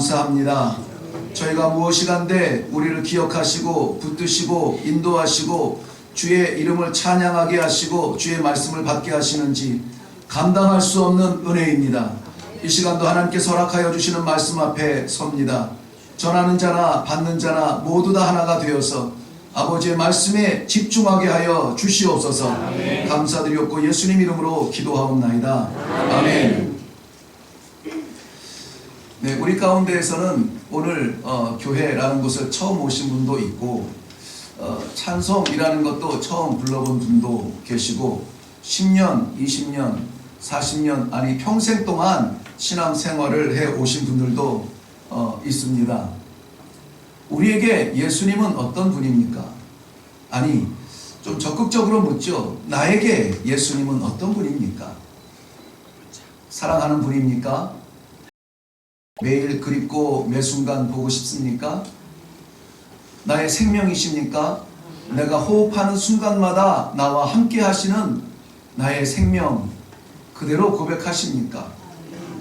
감사합니다. 저희가 무엇이간데 우리를 기억하시고 붙드시고 인도하시고 주의 이름을 찬양하게 하시고 주의 말씀을 받게 하시는지 감당할 수 없는 은혜입니다. 이 시간도 하나님께서 허락하여 주시는 말씀 앞에 섭니다. 전하는 자나 받는 자나 모두 다 하나가 되어서 아버지의 말씀에 집중하게 하여 주시옵소서. 아멘. 감사드렸고 예수님 이름으로 기도하옵나이다. 아멘. 네, 우리 가운데에서는 오늘 교회라는 곳을 처음 오신 분도 있고 찬송이라는 것도 처음 불러본 분도 계시고 10년, 20년, 40년 아니 평생 동안 신앙생활을 해 오신 분들도 있습니다. 우리에게 예수님은 어떤 분입니까? 아니 좀 적극적으로 묻죠. 나에게 예수님은 어떤 분입니까? 사랑하는 분입니까? 매일 그립고 매 순간 보고 싶습니까? 나의 생명이십니까? 내가 호흡하는 순간마다 나와 함께 하시는 나의 생명 그대로 고백하십니까?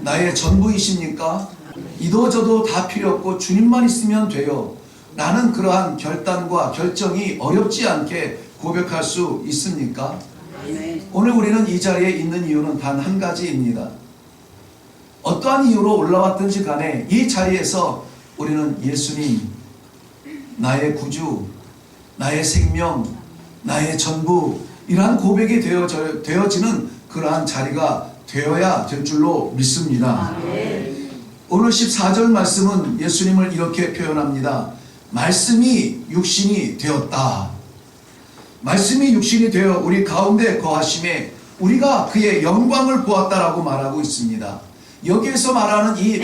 나의 전부이십니까? 이도저도 다 필요 없고 주님만 있으면 돼요 라는 그러한 결단과 결정이 어렵지 않게 고백할 수 있습니까? 오늘 우리는 이 자리에 있는 이유는 단 한 가지입니다. 어떠한 이유로 올라왔든지 간에 이 자리에서 우리는 예수님, 나의 구주, 나의 생명, 나의 전부 이러한 고백이 되어지는 그러한 자리가 되어야 될 줄로 믿습니다. 오늘 14절 말씀은 예수님을 이렇게 표현합니다. 말씀이 육신이 되었다. 말씀이 육신이 되어 우리 가운데 거하심에 우리가 그의 영광을 보았다라고 말하고 있습니다. 여기에서 말하는 이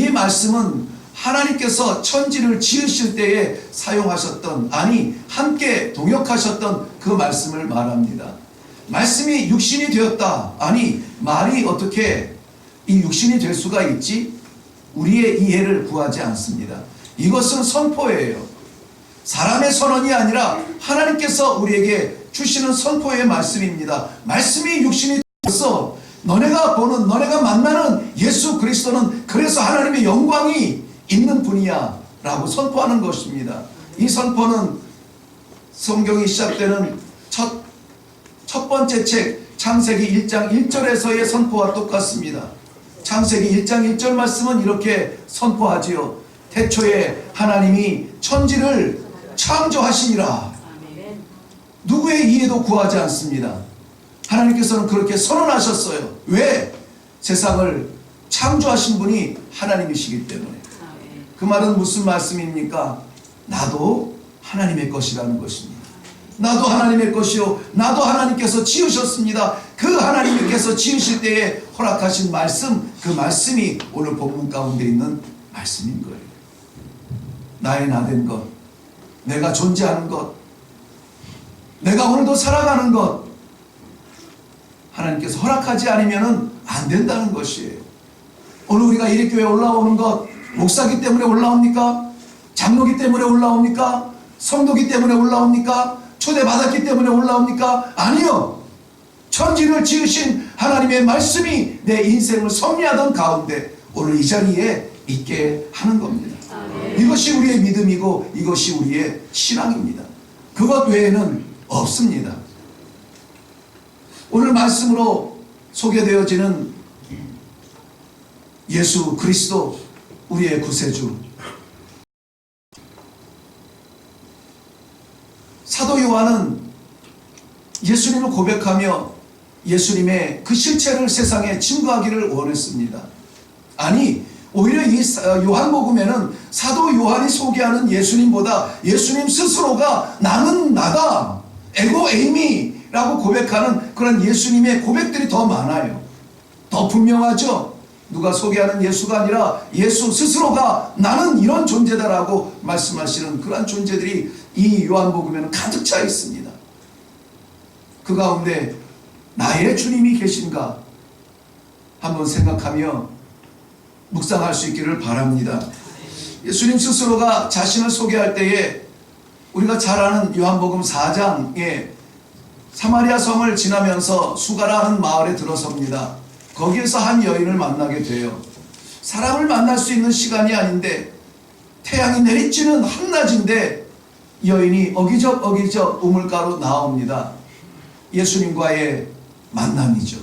말씀은 하나님께서 천지를 지으실 때에 사용하셨던 아니 함께 동역하셨던 그 말씀을 말합니다. 말씀이 육신이 되었다. 아니 말이 어떻게 이 육신이 될 수가 있지? 우리의 이해를 구하지 않습니다. 이것은 선포예요. 사람의 선언이 아니라 하나님께서 우리에게 주시는 선포의 말씀입니다. 말씀이 육신이 되었어. 너네가 보는 너네가 만나는 예수 그리스도는 그래서 하나님의 영광이 있는 분이야 라고 선포하는 것입니다. 이 선포는 성경이 시작되는 첫 번째 책 창세기 1장 1절에서의 선포와 똑같습니다. 창세기 1장 1절 말씀은 이렇게 선포하지요. 태초에 하나님이 천지를 창조하시니라. 누구의 이해도 구하지 않습니다. 하나님께서는 그렇게 선언하셨어요. 왜? 세상을 창조하신 분이 하나님이시기 때문에. 그 말은 무슨 말씀입니까? 나도 하나님의 것이라는 것입니다. 나도 하나님의 것이요 나도 하나님께서 지으셨습니다. 그 하나님께서 지으실 때에 허락하신 말씀, 그 말씀이 오늘 본문 가운데 있는 말씀인 거예요. 나의 나된 것, 내가 존재하는 것, 내가 오늘도 살아가는 것, 하나님께서 허락하지 않으면 안 된다는 것이에요. 오늘 우리가 이리교회에 올라오는 것 목사기 때문에 올라옵니까? 장로기 때문에 올라옵니까? 성도기 때문에 올라옵니까? 초대받았기 때문에 올라옵니까? 아니요. 천지를 지으신 하나님의 말씀이 내 인생을 섭리하던 가운데 오늘 이 자리에 있게 하는 겁니다. 이것이 우리의 믿음이고 이것이 우리의 신앙입니다. 그것 외에는 없습니다. 오늘 말씀으로 소개되어지는 예수 그리스도 우리의 구세주, 사도 요한은 예수님을 고백하며 예수님의 그 실체를 세상에 증거하기를 원했습니다. 아니 오히려 이 요한복음에는 사도 요한이 소개하는 예수님보다 예수님 스스로가 나는 나다, 에고 에이미라고 고백하는 그런 예수님의 고백들이 더 많아요. 더 분명하죠. 누가 소개하는 예수가 아니라 예수 스스로가 나는 이런 존재다라고 말씀하시는 그런 존재들이 이 요한복음에는 가득 차 있습니다. 그 가운데 나의 주님이 계신가 한번 생각하며 묵상할 수 있기를 바랍니다. 예수님 스스로가 자신을 소개할 때에 우리가 잘 아는 요한복음 4장에 사마리아 성을 지나면서 수가라는 마을에 들어섭니다. 거기에서 한 여인을 만나게 돼요. 사람을 만날 수 있는 시간이 아닌데, 태양이 내리쬐는 한낮인데 여인이 어기적 우물가로 나옵니다. 예수님과의 만남이죠.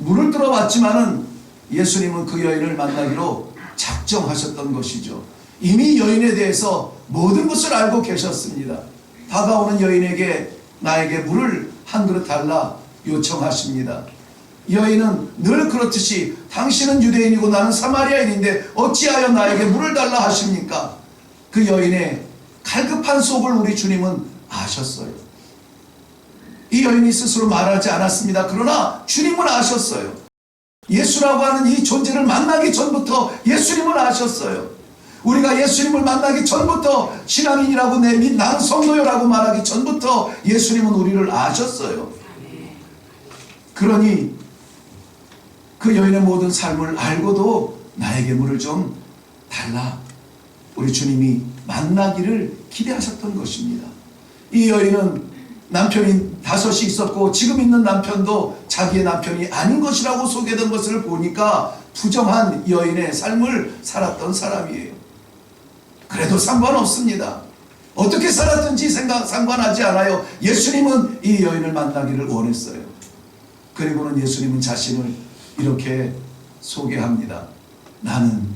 물을 들어왔지만은 예수님은 그 여인을 만나기로 작정하셨던 것이죠. 이미 여인에 대해서 모든 것을 알고 계셨습니다. 다가오는 여인에게 나에게 물을 한 그릇 달라 요청하십니다. 여인은 늘 그렇듯이 당신은 유대인이고 나는 사마리아인인데 어찌하여 나에게 물을 달라 하십니까? 그 여인의 갈급한 속을 우리 주님은 아셨어요. 이 여인이 스스로 말하지 않았습니다. 그러나 주님은 아셨어요. 예수라고 하는 이 존재를 만나기 전부터 예수님은 아셨어요. 우리가 예수님을 만나기 전부터 신앙인이라고 나는 성도요라고 말하기 전부터 예수님은 우리를 아셨어요. 그러니 그 여인의 모든 삶을 알고도 나에게 물을 좀 달라, 우리 주님이 만나기를 기대하셨던 것입니다. 이 여인은 남편이 5이 있었고 지금 있는 남편도 자기의 남편이 아닌 것이라고 소개된 것을 보니까 부정한 여인의 삶을 살았던 사람이에요. 그래도 상관없습니다. 어떻게 살았든지 상관하지 않아요. 예수님은 이 여인을 만나기를 원했어요. 그리고는 예수님은 자신을 이렇게 소개합니다. 나는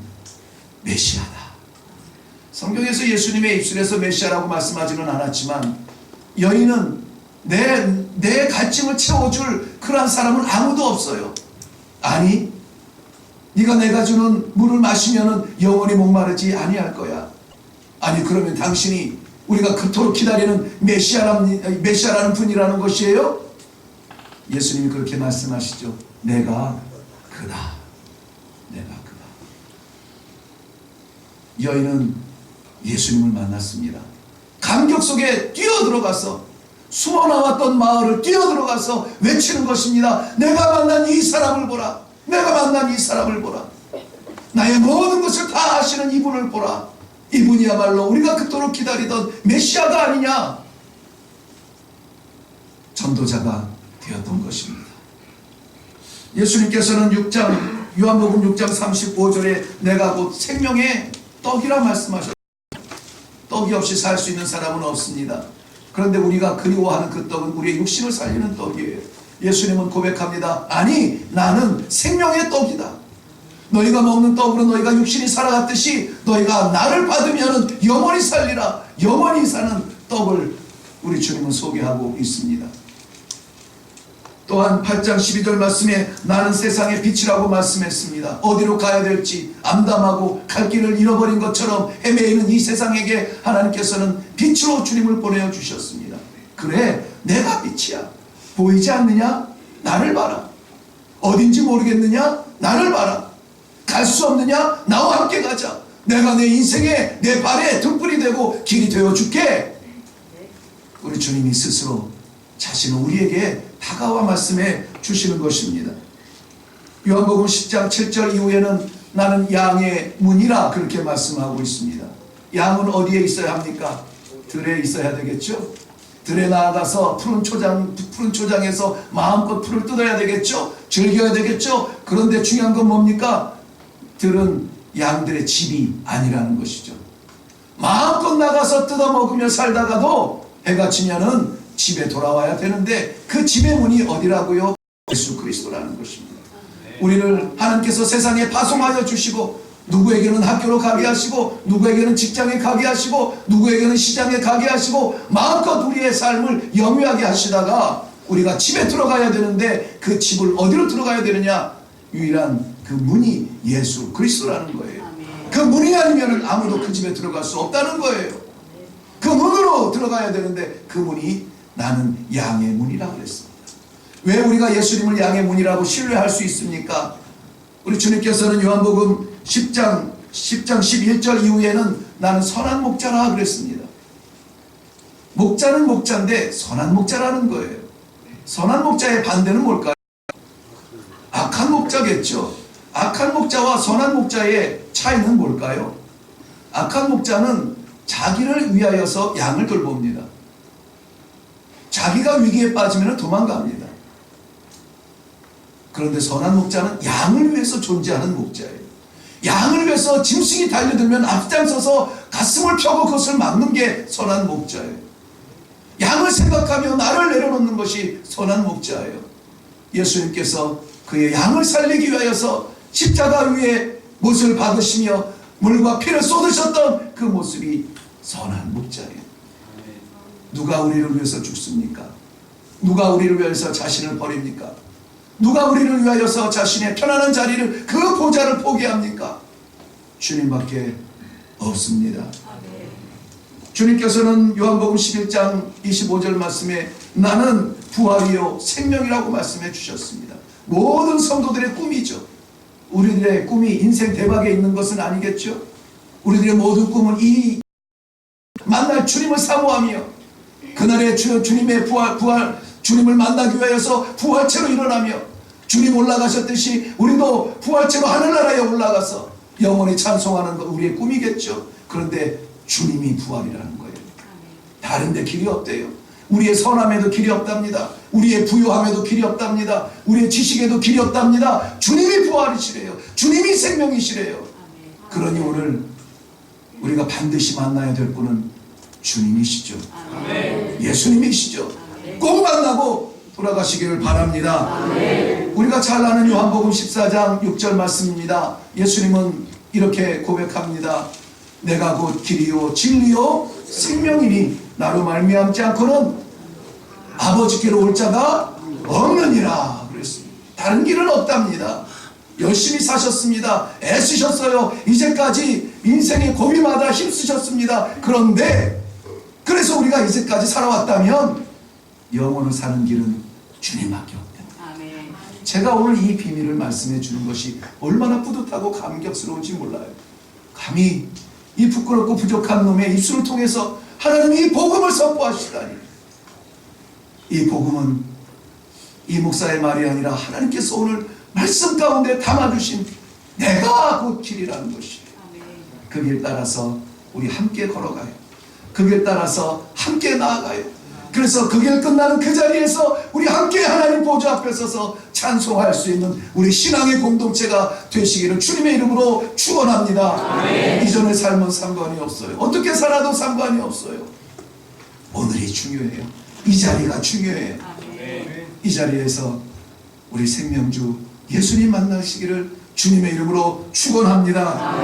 메시아다. 성경에서 예수님의 입술에서 메시아라고 말씀하지는 않았지만 여인은 내 갈증을 채워줄 그러한 사람은 아무도 없어요. 아니, 네가 내가 주는 물을 마시면 영원히 목마르지 아니할 거야. 아니, 그러면 당신이 우리가 그토록 기다리는 메시아라는 분이라는 것이에요? 예수님이 그렇게 말씀하시죠. 내가 그다. 내가 그다. 여인은 예수님을 만났습니다. 감격 속에 뛰어들어가서 숨어나왔던 마을을 뛰어들어가서 외치는 것입니다. 내가 만난 이 사람을 보라. 내가 만난 이 사람을 보라. 나의 모든 것을 다 아시는 이분을 보라. 이분이야말로 우리가 그토록 기다리던 메시아가 아니냐. 전도자가 되었던 것입니다. 예수님께서는 요한복음 6장 35절에 내가 곧 생명의 떡이라 말씀하셨습니다. 떡이 없이 살 수 있는 사람은 없습니다. 그런데 우리가 그리워하는 그 떡은 우리의 육신을 살리는 떡이에요. 예수님은 고백합니다. 아니, 나는 생명의 떡이다. 너희가 먹는 떡으로 너희가 육신이 살아갔듯이 너희가 나를 받으면 영원히 살리라. 영원히 사는 떡을 우리 주님은 소개하고 있습니다. 또한 8장 12절 말씀에 나는 세상의 빛이라고 말씀했습니다. 어디로 가야 될지 암담하고 갈 길을 잃어버린 것처럼 헤매이는 이 세상에게 하나님께서는 빛으로 주님을 보내주셨습니다. 그래, 내가 빛이야. 보이지 않느냐? 나를 봐라. 어딘지 모르겠느냐? 나를 봐라. 갈 수 없느냐? 나와 함께 가자. 내가 내 인생에 내 발에 등불이 되고 길이 되어줄게. 우리 주님이 스스로 자신은 우리에게 다가와 말씀해 주시는 것입니다. 요한복음 10장 7절 이후에는 나는 양의 문이라 그렇게 말씀하고 있습니다. 양은 어디에 있어야 합니까? 들에 있어야 되겠죠. 들에 나아가서 푸른 초장에서 마음껏 풀을 뜯어야 되겠죠. 즐겨야 되겠죠. 그런데 중요한 건 뭡니까? 들은 양들의 집이 아니라는 것이죠. 마음껏 나가서 뜯어 먹으며 살다가도 해가 지면은 집에 돌아와야 되는데 그 집의 문이 어디라고요? 예수 그리스도라는 것입니다. 우리를 하나님께서 세상에 파송하여 주시고 누구에게는 학교로 가게 하시고 누구에게는 직장에 가게 하시고 누구에게는 시장에 가게 하시고 마음껏 우리의 삶을 영위하게 하시다가 우리가 집에 들어가야 되는데 그 집을 어디로 들어가야 되느냐? 유일한 그 문이 예수 그리스도라는 거예요. 그 문이 아니면 아무도 그 집에 들어갈 수 없다는 거예요. 그 문으로 들어가야 되는데 그 문이 나는 양의 문이라고 그랬습니다. 왜 우리가 예수님을 양의 문이라고 신뢰할 수 있습니까? 우리 주님께서는 요한복음 10장 11절 이후에는 나는 선한 목자라 그랬습니다. 목자는 목자인데 선한 목자라는 거예요. 선한 목자의 반대는 뭘까요? 악한 목자겠죠. 악한 목자와 선한 목자의 차이는 뭘까요? 악한 목자는 자기를 위하여서 양을 돌봅니다. 자기가 위기에 빠지면 도망갑니다. 그런데 선한 목자는 양을 위해서 존재하는 목자예요. 양을 위해서 짐승이 달려들면 앞장서서 가슴을 펴고 그것을 막는 게 선한 목자예요. 양을 생각하며 나를 내려놓는 것이 선한 목자예요. 예수님께서 그의 양을 살리기 위하여서 십자가 위에 못을 박으시며 물과 피를 쏟으셨던 그 모습이 선한 목자예요. 누가 우리를 위해서 죽습니까? 누가 우리를 위해서 자신을 버립니까? 누가 우리를 위하여서 자신의 편안한 자리를, 그 보좌를 포기합니까? 주님밖에 없습니다. 주님께서는 요한복음 11장 25절 말씀에 나는 부활이요 생명이라고 말씀해 주셨습니다. 모든 성도들의 꿈이죠. 우리들의 꿈이 인생 대박에 있는 것은 아니겠죠. 우리들의 모든 꿈은 이 만날 주님을 사모하며 그날의 주님의 부활 주님을 만나기 위하여서 부활체로 일어나며 주님 올라가셨듯이 우리도 부활체로 하늘나라에 올라가서 영원히 찬송하는 것 우리의 꿈이겠죠. 그런데 주님이 부활이라는 거예요. 다른 데 길이 없대요. 우리의 선함에도 길이 없답니다. 우리의 부유함에도 길이 없답니다. 우리의 지식에도 길이 없답니다. 주님이 부활이시래요. 주님이 생명이시래요. 그러니 오늘 우리가 반드시 만나야 될 분은 주님이시죠. 예수님이시죠. 꼭 만나고 돌아가시기를 바랍니다. 우리가 잘 아는 요한복음 14장 6절 말씀입니다. 예수님은 이렇게 고백합니다. 내가 곧 길이요 진리요 생명이니 나로 말미암지 않고는 아버지께로 올 자가 없느니라 그랬습니다. 다른 길은 없답니다. 열심히 사셨습니다. 애쓰셨어요. 이제까지 인생의 고비마다 힘쓰셨습니다. 그런데 그래서 우리가 이제까지 살아왔다면 영원을 사는 길은 주님밖에 없다. 제가 오늘 이 비밀을 말씀해 주는 것이 얼마나 뿌듯하고 감격스러운지 몰라요. 감히 이 부끄럽고 부족한 놈의 입술을 통해서 하나님이 이 복음을 선포하시다니. 이 복음은 이 목사의 말이 아니라 하나님께서 오늘 말씀 가운데 담아주신 내가 곧 길이라는 것이에요. 그 길 따라서 우리 함께 걸어가요. 그 길 따라서 함께 나아가요. 그래서 그 길 끝나는 그 자리에서 우리 함께 하나님 보좌 앞에 서서 찬송할 수 있는 우리 신앙의 공동체가 되시기를 주님의 이름으로 축원합니다. 이전의 삶은 상관이 없어요. 어떻게 살아도 상관이 없어요. 오늘이 중요해요. 이 자리가 중요해요. 이 자리에서 우리 생명주 예수님 만나시기를 주님의 이름으로 축원합니다.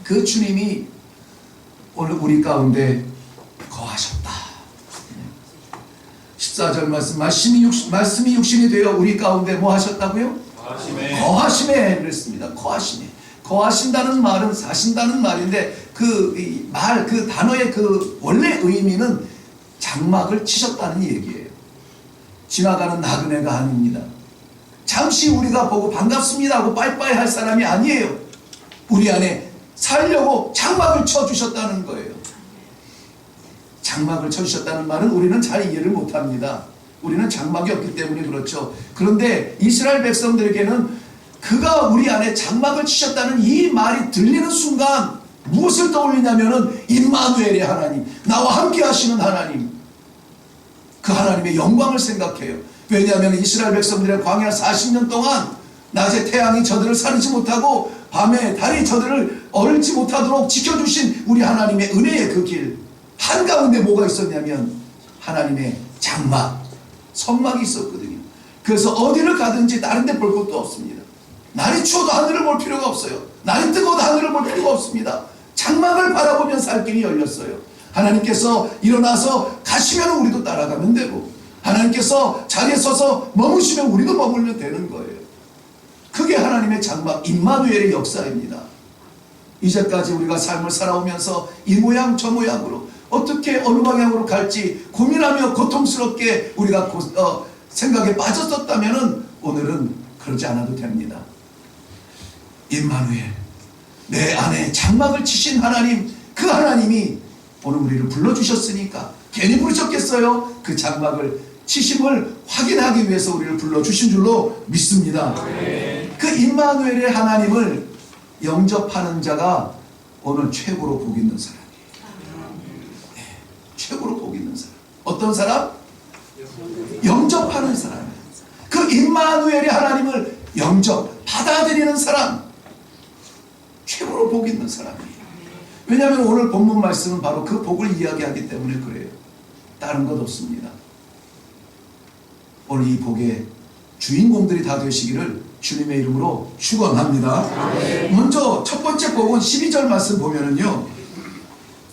그 주님이 오늘 우리 가운데 거하셨다. 14절 말씀이 육신이 되어 우리 가운데 뭐 하셨다고요? 거하심에 그랬습니다. 거하심에. 거하신다는 말은 사신다는 말인데 그 단어의 그 원래 의미는 장막을 치셨다는 얘기예요. 지나가는 나그네가 아닙니다. 잠시 우리가 보고 반갑습니다 하고 빠이빠이 할 사람이 아니에요. 우리 안에 살려고 장막을 쳐주셨다는 거예요. 장막을 쳐주셨다는 말은 우리는 잘 이해를 못합니다. 우리는 장막이 없기 때문에 그렇죠. 그런데 이스라엘 백성들에게는 그가 우리 안에 장막을 치셨다는 이 말이 들리는 순간 무엇을 떠올리냐면은 임마누엘의 하나님, 나와 함께 하시는 하나님, 그 하나님의 영광을 생각해요. 왜냐하면 이스라엘 백성들의 광야 40년 동안 낮에 태양이 저들을 사르지 못하고 밤에 달이 저들을 얼지 못하도록 지켜주신 우리 하나님의 은혜의 그 길 한가운데 뭐가 있었냐면 하나님의 장막, 성막이 있었거든요. 그래서 어디를 가든지 다른 데 볼 것도 없습니다. 날이 추워도 하늘을 볼 필요가 없어요. 날이 뜨거워도 하늘을 볼 필요가 없습니다. 장막을 바라보면 살 길이 열렸어요. 하나님께서 일어나서 가시면 우리도 따라가면 되고, 하나님께서 자리에 서서 머무시면 우리도 머물면 되는 거예요. 그게 하나님의 장막 임마누엘의 역사입니다. 이제까지 우리가 삶을 살아오면서 이 모양 저 모양으로 어떻게 어느 방향으로 갈지 고민하며 고통스럽게 우리가 생각에 빠졌었다면 오늘은 그러지 않아도 됩니다. 임마누엘, 내 안에 장막을 치신 하나님, 그 하나님이 오늘 우리를 불러주셨으니까 괜히 부르셨겠어요? 그 장막을 치심을 확인하기 위해서 우리를 불러주신 줄로 믿습니다. 그 임마누엘의 하나님을 영접하는 자가 오늘 최고로 복 있는 사람이에요. 네, 최고로 복 있는 사람. 어떤 사람? 영접하는 사람이에요. 그 임마누엘의 하나님을 받아들이는 사람. 최고로 복 있는 사람이에요. 왜냐하면 오늘 본문 말씀은 바로 그 복을 이야기하기 때문에 그래요. 다른 것 없습니다. 오늘 이 복의 주인공들이 다 되시기를 주님의 이름으로 축원합니다. 먼저 첫 번째 복은 12절 말씀 보면은요,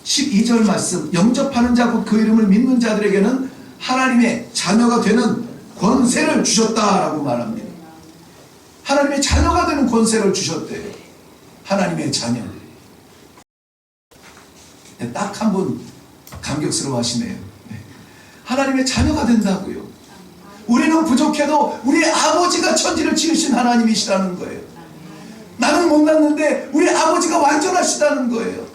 12절 말씀, 영접하는 자 곧 그 이름을 믿는 자들에게는 하나님의 자녀가 되는 권세를 주셨다라고 말합니다. 하나님의 자녀가 되는 권세를 주셨대요. 하나님의 자녀. 딱 한 분 감격스러워 하시네요. 하나님의 자녀가 된다고요. 우리는 부족해도 우리 아버지가 천지를 지으신 하나님이시라는 거예요. 나는 못났는데 우리 아버지가 완전하시다는 거예요.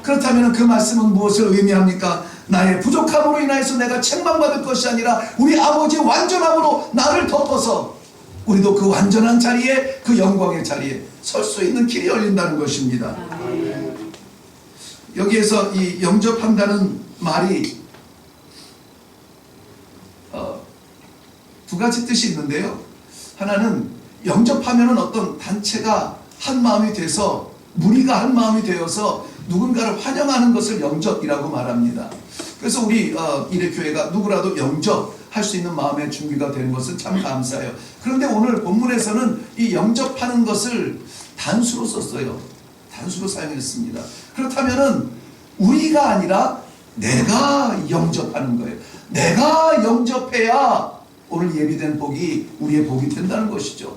그렇다면 그 말씀은 무엇을 의미합니까? 나의 부족함으로 인하여서 내가 책망받을 것이 아니라 우리 아버지의 완전함으로 나를 덮어서 우리도 그 완전한 자리에, 그 영광의 자리에 설 수 있는 길이 열린다는 것입니다. 여기에서 이 영접한다는 말이 두 가지 뜻이 있는데요. 하나는 영접하면은 어떤 단체가 한 마음이 돼서, 무리가 한 마음이 되어서 누군가를 환영하는 것을 영접이라고 말합니다. 그래서 우리 이레교회가 누구라도 영접할 수 있는 마음의 준비가 되는 것은 참 감사해요. 그런데 오늘 본문에서는 이 영접하는 것을 단수로 썼어요. 단수로 사용했습니다. 그렇다면은 우리가 아니라 내가 영접하는 거예요. 내가 영접해야 오늘 예비된 복이 우리의 복이 된다는 것이죠.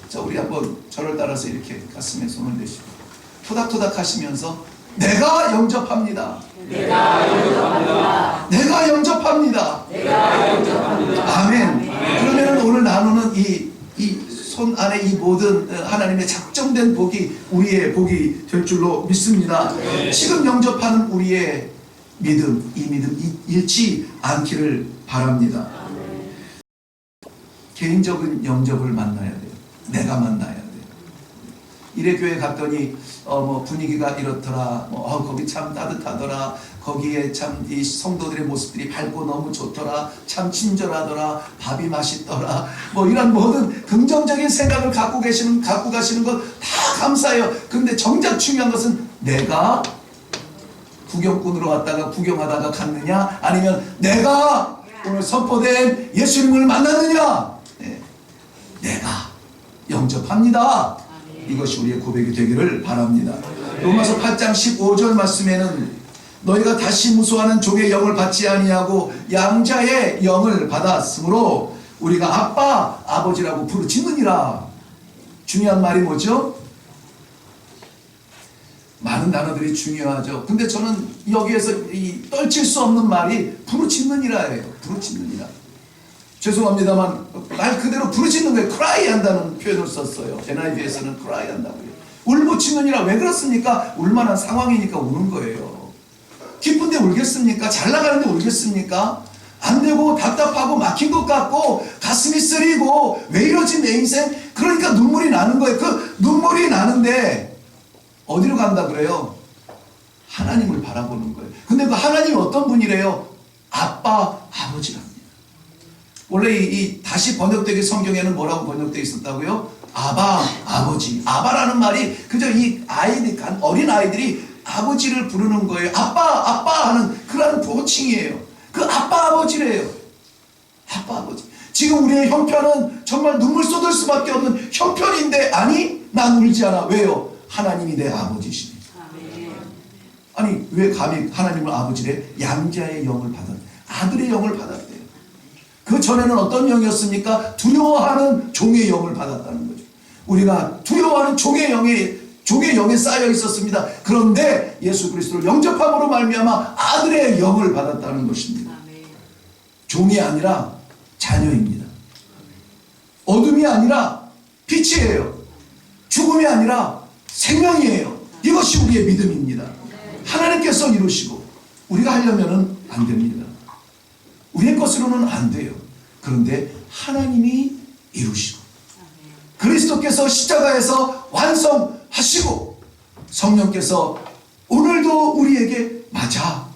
자, 우리 한번 저를 따라서 이렇게 가슴에 손을 대시고 토닥토닥 하시면서 내가 영접합니다. 내가 영접합니다. 내가 영접합니다. 내가 영접합니다. 아멘. 그러면 오늘 나누는 이 손 안에 이 모든 하나님의 작정된 복이 우리의 복이 될 줄로 믿습니다. 지금 영접하는 우리의 믿음, 이 믿음 잃지 않기를 바랍니다. 개인적인 영접을 만나야 돼요. 내가 만나야 돼요. 이레교회 갔더니 분위기가 이렇더라. 거기 참 따뜻하더라. 거기에 참 이 성도들의 모습들이 밝고 너무 좋더라. 참 친절하더라. 밥이 맛있더라. 이런 모든 긍정적인 생각을 갖고 가시는 것 다 감사해요. 근데 정작 중요한 것은 내가 구경꾼으로 왔다가 구경하다가 갔느냐, 아니면 내가 오늘 선포된 예수님을 만났느냐. 내가 영접합니다. 이것이 우리의 고백이 되기를 바랍니다. 로마서 8장 15절 말씀에는 너희가 다시 무수하는 종의 영을 받지 아니하고 양자의 영을 받았으므로 우리가 아빠, 아버지라고 부르짖느니라. 중요한 말이 뭐죠? 많은 단어들이 중요하죠. 근데 저는 여기에서 이 떨칠 수 없는 말이 부르짖느니라예요. 부르짖느니라. 죄송합니다만 말 그대로 부르짖는 거예요. cry 한다는 표현을 썼어요. NIV에서는 cry 한다고요. 울부짖느니라. 왜 그렇습니까? 울만한 상황이니까 우는 거예요. 기쁜데 울겠습니까? 잘 나가는데 울겠습니까? 안 되고 답답하고 막힌 것 같고 가슴이 쓰리고 왜 이러지 내 인생? 그러니까 눈물이 나는 거예요. 그 눈물이 나는데 어디로 간다 그래요? 하나님을 바라보는 거예요. 근데 그 하나님이 어떤 분이래요? 아빠, 아버지랍니다. 원래 이 다시 번역되기 성경에는 뭐라고 번역되어 있었다고요? 아바, 아버지. 아바라는 말이 그저 이 아이들, 어린 아이들이 아버지를 부르는 거예요. 아빠, 아빠 하는 그런 호칭이에요. 그 아빠, 아버지래요. 아빠, 아버지. 지금 우리의 형편은 정말 눈물 쏟을 수밖에 없는 형편인데, 아니, 난 울지 않아. 왜요? 하나님이 내 아버지시니. 아니, 왜 감히 하나님을 아버지래? 양자의 영을 받았, 아들의 영을 받았대요. 그 전에는 어떤 영이었습니까? 두려워하는 종의 영을 받았다는 거죠. 우리가 두려워하는 종의 영에 쌓여 있었습니다. 그런데 예수 그리스도를 영접함으로 말미암아 아들의 영을 받았다는 것입니다. 종이 아니라 자녀입니다. 어둠이 아니라 빛이에요. 죽음이 아니라 생명이에요. 이것이 우리의 믿음입니다. 하나님께서 이루시고 우리가 하려면 안 됩니다. 우리의 것으로는 안 돼요. 그런데 하나님이 이루시고 그리스도께서 십자가에서 완성하시고 성령께서 오늘도 우리에게 맞아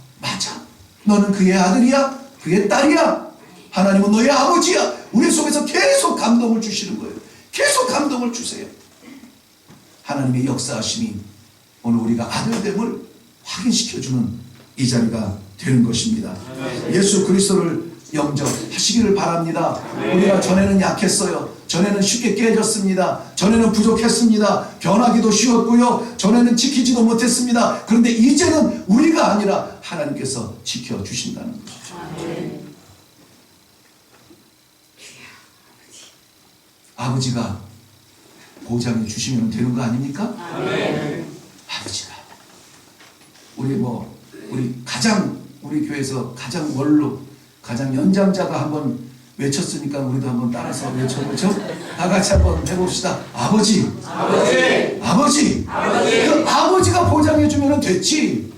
너는 그의 아들이야, 그의 딸이야, 하나님은 너의 아버지야, 우리 속에서 계속 감동을 주시는 거예요. 계속 감동을 주세요. 하나님의 역사하심이 오늘 우리가 아들됨을 확인시켜주는 이 자리가 되는 것입니다. 예수 그리스도를 영접하시기를 바랍니다. 우리가 전에는 약했어요. 전에는 쉽게 깨졌습니다. 전에는 부족했습니다. 변하기도 쉬웠고요. 전에는 지키지도 못했습니다. 그런데 이제는 우리가 아니라 하나님께서 지켜주신다는 거죠. 아버지가 보장해 주시면 되는 거 아닙니까? 아버지가 우리 교회에서 가장 원로, 가장 연장자가 한번 외쳤으니까 우리도 한번 따라서 외쳐보죠. 다 같이 한번 해봅시다. 아버지, 아버지, 아버지, 아버지. 그 아버지가 보장해 주면 됐지.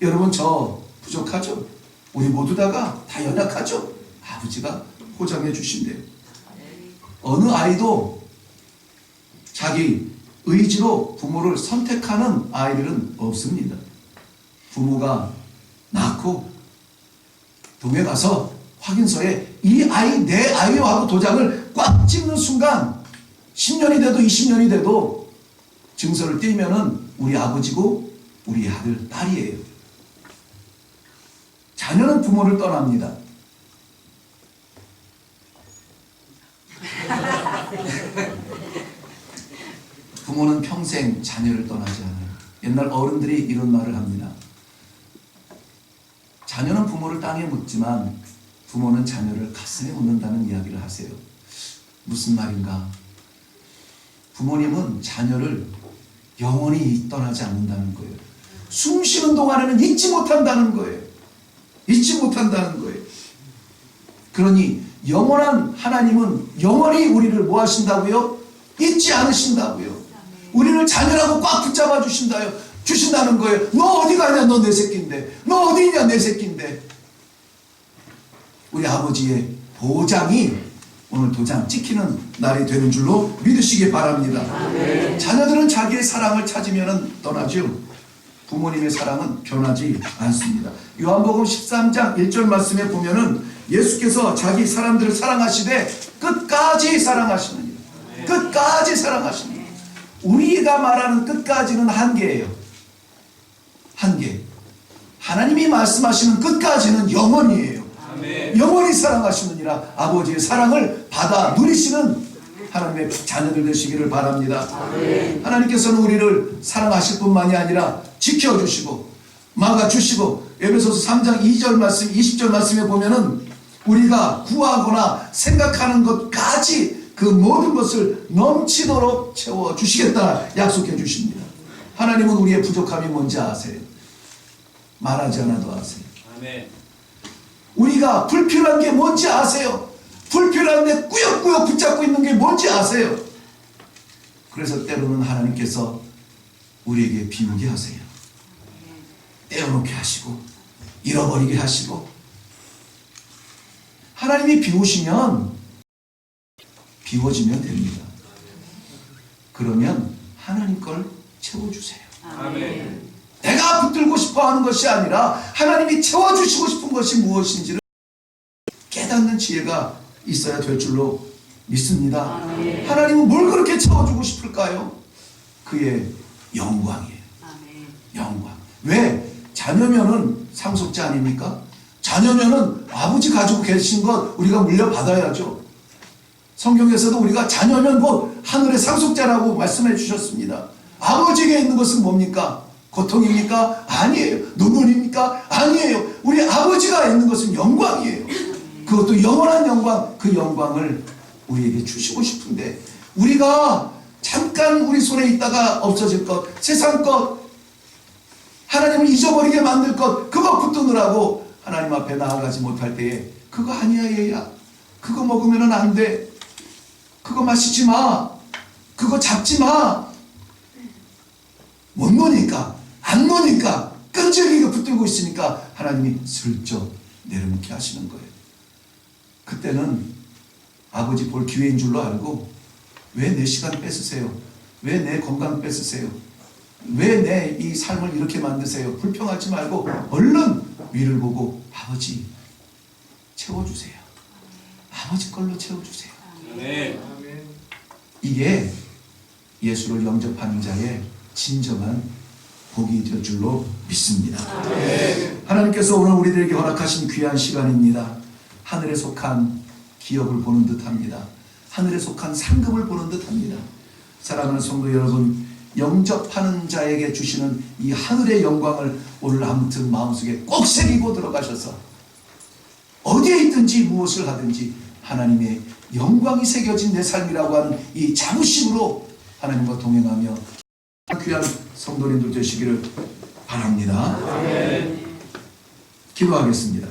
여러분 저 부족하죠? 우리 모두 다가 다 연약하죠? 아버지가 보장해 주신대요. 어느 아이도 자기 의지로 부모를 선택하는 아이들은 없습니다. 부모가 낳고 동에 가서 확인서에 이 아이 내 아이요 하고 도장을 꽉 찍는 순간 10년이 돼도 20년이 돼도 증서를 띄면은 우리 아버지고 우리 아들, 딸이에요. 자녀는 부모를 떠납니다. 부모는 평생 자녀를 떠나지 않아요. 옛날 어른들이 이런 말을 합니다. 자녀는 부모를 땅에 묻지만 부모는 자녀를 가슴에 묻는다는 이야기를 하세요. 무슨 말인가? 부모님은 자녀를 영원히 떠나지 않는다는 거예요. 숨 쉬는 동안에는 잊지 못한다는 거예요. 잊지 못한다는 거예요. 그러니 영원한 하나님은 영원히 우리를 뭐 하신다고요? 잊지 않으신다고요. 우리를 자녀라고 꽉 붙잡아 주신다는 거예요. 너 어디 가냐? 너 내 새끼인데. 너 어디 있냐? 내 새끼인데. 우리 아버지의 보장이 오늘 도장 찍히는 날이 되는 줄로 믿으시기 바랍니다. 자녀들은 자기의 사랑을 찾으면 떠나죠. 부모님의 사랑은 변하지 않습니다. 요한복음 13장 1절 말씀에 보면은 예수께서 자기 사람들을 사랑하시되 끝까지 사랑하시느니라. 끝까지 사랑하시느니라. 우리가 말하는 끝까지는 한계예요. 한계. 하나님이 말씀하시는 끝까지는 영원이에요. 영원히 사랑하시느니라. 아버지의 사랑을 받아 누리시는 하나님의 자녀들 되시기를 바랍니다. 하나님께서는 우리를 사랑하실 뿐만이 아니라 지켜주시고 막아주시고 에베소서 3장 2절 말씀 20절 말씀에 보면은 우리가 구하거나 생각하는 것까지 그 모든 것을 넘치도록 채워주시겠다 약속해 주십니다. 하나님은 우리의 부족함이 뭔지 아세요. 말하지 않아도 아세요. 우리가 불필요한 게 뭔지 아세요. 불필요한데 꾸역꾸역 붙잡고 있는 게 뭔지 아세요. 그래서 때로는 하나님께서 우리에게 비우게 하세요. 떼어놓게 하시고 잃어버리게 하시고. 하나님이 비우시면 비워지면 됩니다. 그러면 하나님 걸 채워주세요. 내가 붙들고 싶어하는 것이 아니라 하나님이 채워주시고 싶은 것이 무엇인지를 깨닫는 지혜가 있어야 될 줄로 믿습니다. 하나님은 뭘 그렇게 채워주고 싶을까요? 그의 영광이에요. 영광. 왜? 자녀면은 상속자 아닙니까? 자녀면은 아버지 가지고 계신 것 우리가 물려받아야죠. 성경에서도 우리가 자녀면 곧 하늘의 상속자라고 말씀해 주셨습니다. 아버지에게 있는 것은 뭡니까? 고통입니까? 아니에요. 눈물입니까? 아니에요. 우리 아버지가 있는 것은 영광이에요. 그것도 영원한 영광, 그 영광을 우리에게 주시고 싶은데 우리가 잠깐 우리 손에 있다가 없어질 것, 세상 것, 하나님을 잊어버리게 만들 것, 그거 붙드느라고 하나님 앞에 나아가지 못할 때에 그거 아니야 얘야. 그거 먹으면 안 돼. 그거 마시지 마. 그거 잡지 마. 못 노니까, 안 노니까, 끈질기게 붙들고 있으니까 하나님이 슬쩍 내려놓게 하시는 거예요. 그때는 아버지 볼 기회인 줄로 알고 왜 내 시간 뺏으세요? 왜 내 건강 뺏으세요? 왜 내 이 삶을 이렇게 만드세요? 불평하지 말고 얼른 위를 보고 아버지 채워주세요. 아버지 걸로 채워주세요. 이게 예수를 영접하는 자의 진정한 복이 될 줄로 믿습니다. 하나님께서 오늘 우리들에게 허락하신 귀한 시간입니다. 하늘에 속한 기업을 보는 듯합니다. 하늘에 속한 상급을 보는 듯합니다. 사랑하는 성도 여러분, 영접하는 자에게 주시는 이 하늘의 영광을 오늘 아무튼 마음속에 꼭 새기고 들어가셔서 어디에 있든지 무엇을 하든지 하나님의 영광이 새겨진 내 삶이라고 하는 이 자부심으로 하나님과 동행하며 귀한 성도님들 되시기를 바랍니다. 기도하겠습니다.